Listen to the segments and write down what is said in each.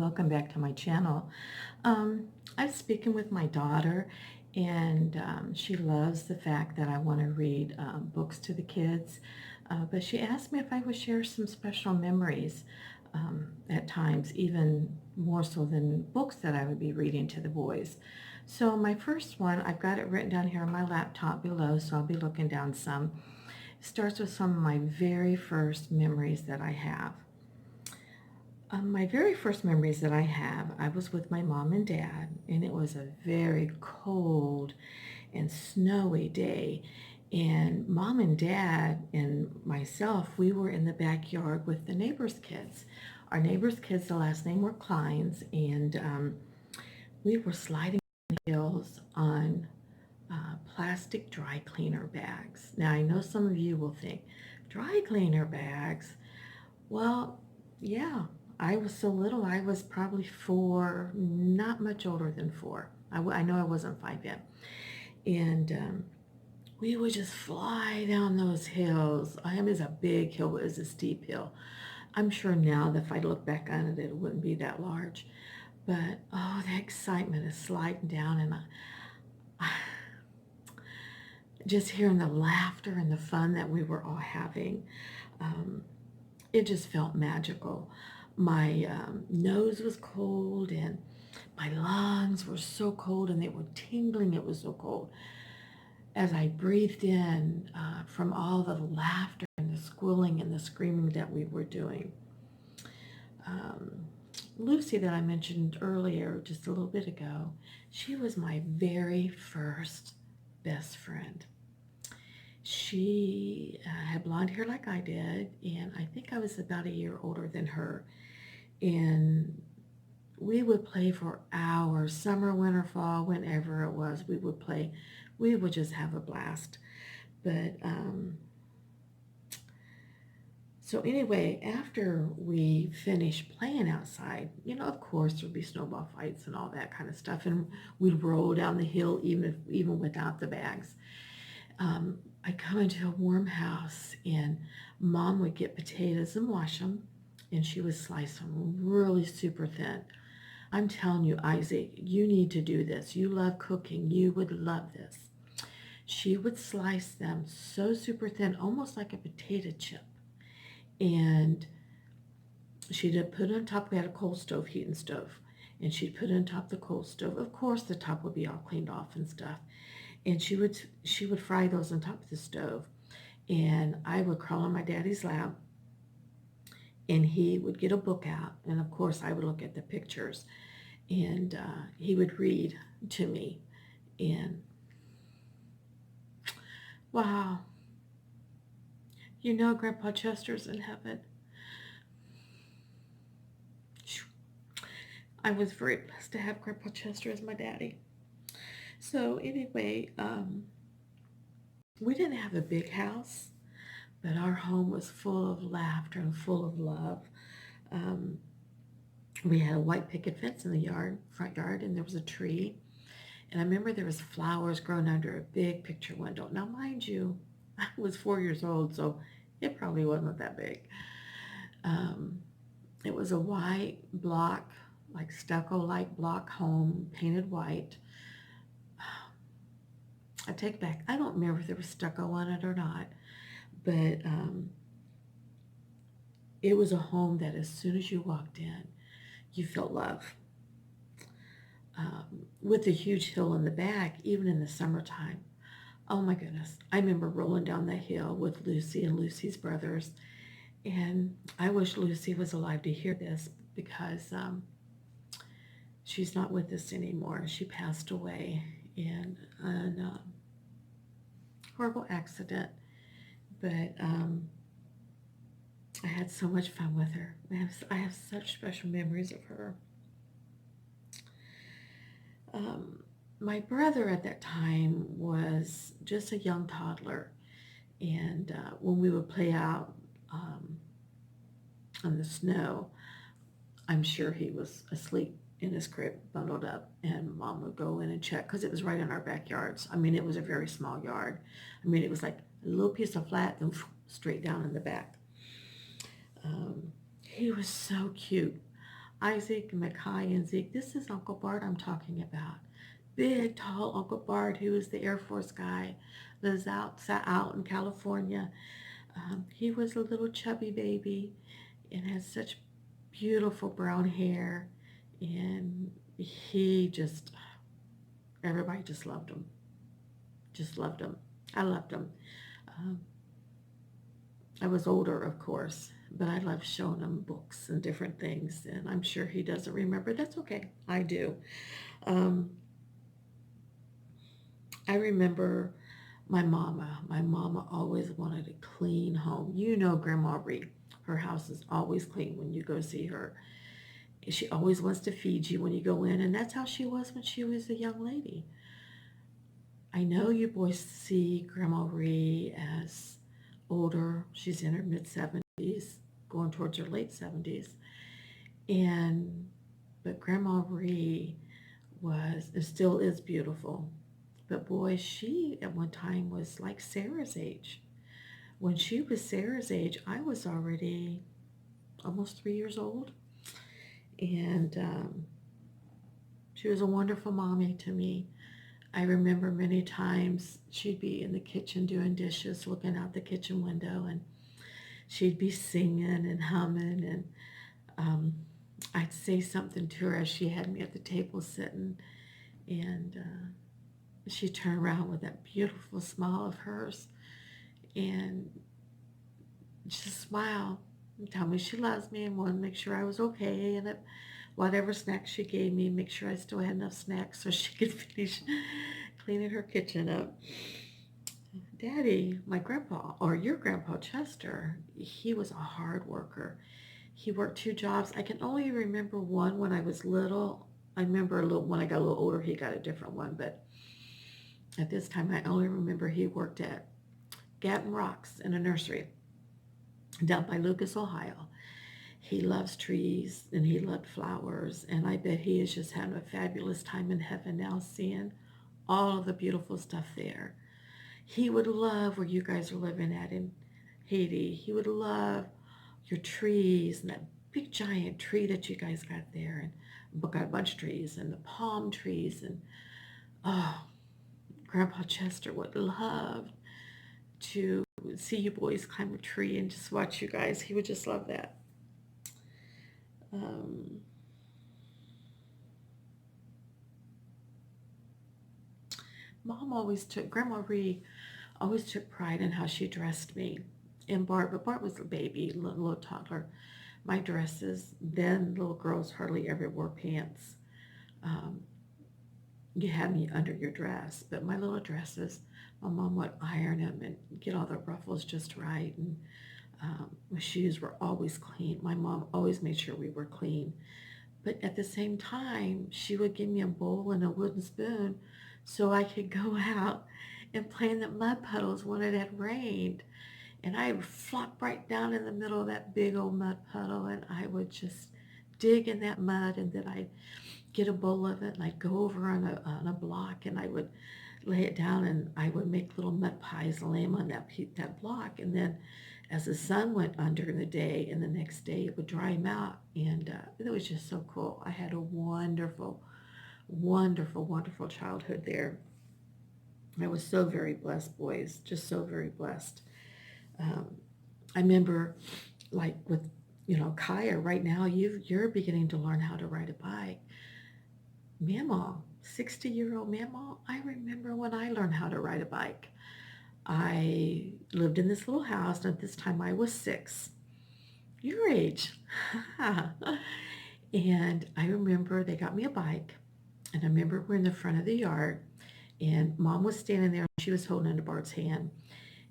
welcome back to my channel. Um, I'm speaking with my daughter, and she loves the fact that I want to read books to the kids. But she asked me if I would share some special memories at times, even more so than books that I would be reading to the boys. So my first one, I've got it written down here on my laptop below, so I'll be looking down some. It starts with some of my very first memories that I have. My very first memories that I have, I was with my mom and dad, and it was a very cold and snowy day. And mom and dad and myself, we were in the backyard with the neighbors' kids. Our neighbors' kids, the last name were Kleins, and we were sliding hills on plastic dry cleaner bags. Now, I know some of you will think, dry cleaner bags? Well, yeah, I was so little. I was probably 4, not much older than 4. I know I wasn't 5 yet. And we would just fly down those hills. I mean, it's a big hill, but it's a steep hill. I'm sure now that if I look back on it, it wouldn't be that large. But oh, the excitement of sliding down, and just hearing the laughter and the fun that we were all having. Um, it just felt magical. My nose was cold, and my lungs were so cold, and they were tingling. It was so cold. As I breathed in from all the laughter and the squealing and the screaming that we were doing. Um, Lucy, that I mentioned earlier, just a little bit ago, she was my very first best friend. She had blonde hair like I did, and I think I was about a year older than her. And we would play for hours, summer, winter, fall, whenever it was, we would play. We would just have a blast. But so anyway, after we finished playing outside, of course there'd be snowball fights and all that kind of stuff, and we'd roll down the hill even without the bags. I come into a warm house, and mom would get potatoes and wash them, and she would slice them really super thin. I'm telling you, Isaac, you need to do this. You love cooking. You would love this. She would slice them so super thin, almost like a potato chip. And she'd put it on top. We had a coal stove, heating stove. And she'd put it on top of the coal stove. Of course, the top would be all cleaned off and stuff. And she would fry those on top of the stove. And I would crawl on my daddy's lap, and he would get a book out. And of course, I would look at the pictures, and he would read to me. And wow, Grandpa Chester's in heaven. I was very blessed to have Grandpa Chester as my daddy. So anyway, we didn't have a big house, but our home was full of laughter and full of love. Um, we had a white picket fence in the front yard, and there was a tree. And I remember there was flowers growing under a big picture window. Now, mind you, I was 4 years old, so it probably wasn't that big. Um, it was a white block, like stucco-like block home, painted white. I take back, I don't remember if there was stucco on it or not, but it was a home that as soon as you walked in, you felt love. With a huge hill in the back, even in the summertime. Oh my goodness. I remember rolling down the hill with Lucy and Lucy's brothers. And I wish Lucy was alive to hear this, because she's not with us anymore. She passed away in a horrible accident. But I had so much fun with her. I have such special memories of her. My brother at that time was just a young toddler, and when we would play out on the snow, I'm sure he was asleep in his crib, bundled up, and mom would go in and check, because it was right in our backyards. I mean, it was a very small yard. I mean, it was like a little piece of flat, and straight down in the back. He was so cute. Isaac, Mackay, and Zeke. This is Uncle Bart I'm talking about. Big, tall Uncle Bart, who was the Air Force guy, lives out in California. He was a little chubby baby and had such beautiful brown hair, and he just, everybody just loved him. Just loved him. I loved him. Um, I was older, of course, but I loved showing him books and different things, and I'm sure he doesn't remember. That's okay. I do. Um, I remember my mama. My mama always wanted a clean home. You know Grandma Ree. Her house is always clean when you go see her. She always wants to feed you when you go in, and that's how she was when she was a young lady. I know you boys see Grandma Ree as older. She's in her mid 70s, going towards her late 70s. And but Grandma Ree was and still is beautiful. But boy, she at one time was like Sarah's age. When she was Sarah's age, I was already almost 3 years old. And she was a wonderful mommy to me. I remember many times she'd be in the kitchen doing dishes, looking out the kitchen window, and she'd be singing and humming, and um, I'd say something to her as she had me at the table sitting, and she'd turn around with that beautiful smile of hers and just smile and tell me she loves me and wanted to make sure I was okay, and that whatever snacks she gave me, make sure I still had enough snacks so she could finish cleaning her kitchen up. Daddy, my grandpa, or your grandpa Chester, he was a hard worker. He worked two jobs. I can only remember one when I was little. I remember a little when I got a little older, he got a different one, but at this time I only remember he worked at Gatton Rocks in a nursery down by Lucas, Ohio. He loves trees and he loved flowers, and I bet he is just having a fabulous time in heaven now, seeing all of the beautiful stuff there. He would love where you guys are living at in Haiti. He would love your trees and that big giant tree that you guys got there, and got a bunch of trees and the palm trees, and oh, Grandpa Chester would love to see you boys climb a tree and just watch you guys. He would just love that. Um, Grandma Ree always took pride in how she dressed me. And but Bart was a baby, little toddler. My dresses, then little girls hardly ever wore pants. Um, you had me under your dress, but my little dresses, my mom would iron them and get all the ruffles just right. And my shoes were always clean. My mom always made sure we were clean. But at the same time, she would give me a bowl and a wooden spoon so I could go out and play in the mud puddles when it had rained. And I would flop right down in the middle of that big old mud puddle, and I would just dig in that mud, and then I'd get a bowl of it and I'd go over on a block and I would lay it down and I would make little mud pies and lay them on that block. And then as the sun went under in the day and the next day it would dry them out. And it was just so cool. I had a wonderful, wonderful, wonderful childhood there. I was so very blessed, boys, just so very blessed. Um, I remember like with, Kaya right now, you're beginning to learn how to ride a bike. Mama, 60-year-old Mama, I remember when I learned how to ride a bike. I lived in this little house, and at this time I was 6. Your age. And I remember they got me a bike, and I remember we're in the front of the yard, and Mom was standing there, and she was holding onto Bart's hand,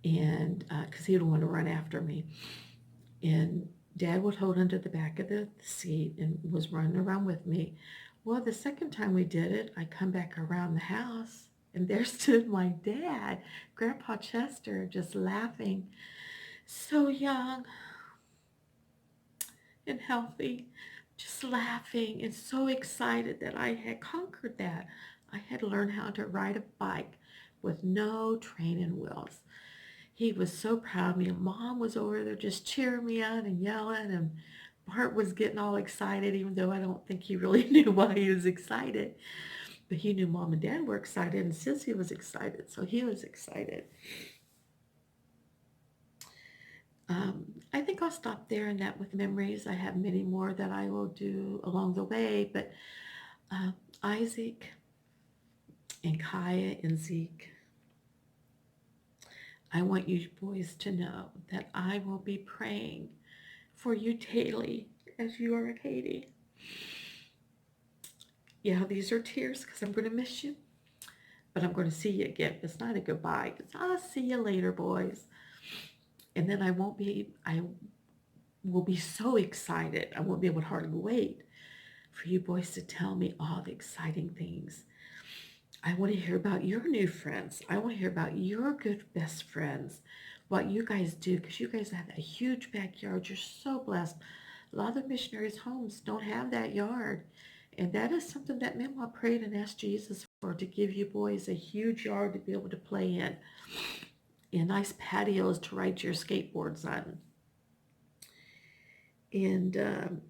and because he would want to run after me. And Dad would hold onto the back of the seat and was running around with me. Well, the second time we did it, I come back around the house, and there stood my dad, Grandpa Chester, just laughing. So young and healthy, just laughing and so excited that I had conquered that. I had learned how to ride a bike with no training wheels. He was so proud of me. Mom was over there just cheering me on and yelling, and Bart was getting all excited, even though I don't think he really knew why he was excited. But he knew Mom and Dad were excited, and Sissy was excited, so he was excited. I think I'll stop there and that with memories. I have many more that I will do along the way, but uh, Isaac and Kaya and Zeke, I want you boys to know that I will be praying for you daily as you are in Haiti. Yeah, these are tears because I'm going to miss you, but I'm going to see you again. It's not a goodbye. It's I'll see you later, boys. And then I will be so excited. I won't be able to hardly wait for you boys to tell me all the exciting things. I want to hear about your new friends. I want to hear about your good best friends, what you guys do, because you guys have a huge backyard. You're so blessed. A lot of missionaries' homes don't have that yard. And that is something that Mama prayed and asked Jesus for, to give you boys a huge yard to be able to play in, and nice patios to ride your skateboards on. And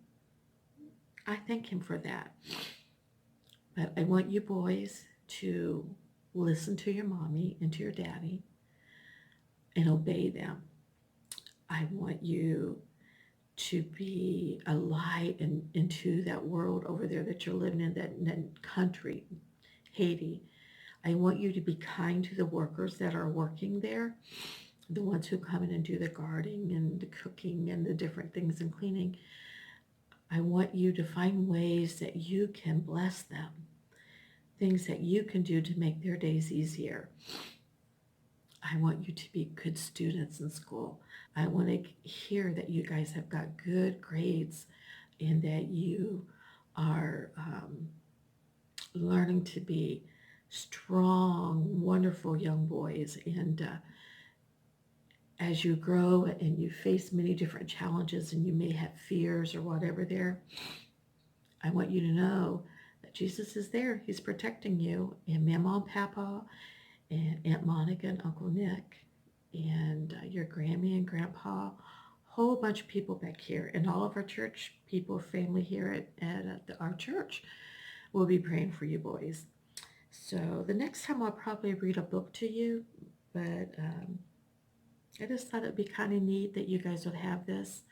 I thank him for that. But I want you boys to listen to your mommy and to your daddy and obey them. I want you to be a light into that world over there that you're living in, that country, Haiti. I want you to be kind to the workers that are working there, the ones who come in and do the gardening and the cooking and the different things and cleaning. I want you to find ways that you can bless them, things that you can do to make their days easier. I want you to be good students in school. I want to hear that you guys have got good grades and that you are learning to be strong, wonderful young boys. And as you grow and you face many different challenges and you may have fears or whatever there, I want you to know that Jesus is there. He's protecting you, and Mama and Papa and Aunt Monica and Uncle Nick and your Grammy and Grandpa, whole bunch of people back here, and all of our church people, family here at our church will be praying for you boys. So the next time I'll probably read a book to you, but I just thought it'd be kind of neat that you guys would have this,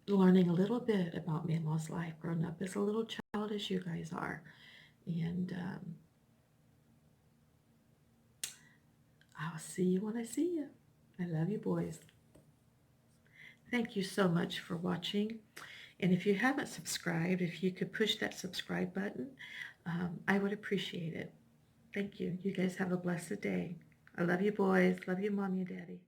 learning a little bit about Mama's life growing up as a little child as you guys are. And I'll see you when I see you. I love you boys. Thank you so much for watching. And if you haven't subscribed, if you could push that subscribe button, I would appreciate it. Thank you. You guys have a blessed day. I love you boys. Love you, Mommy and Daddy.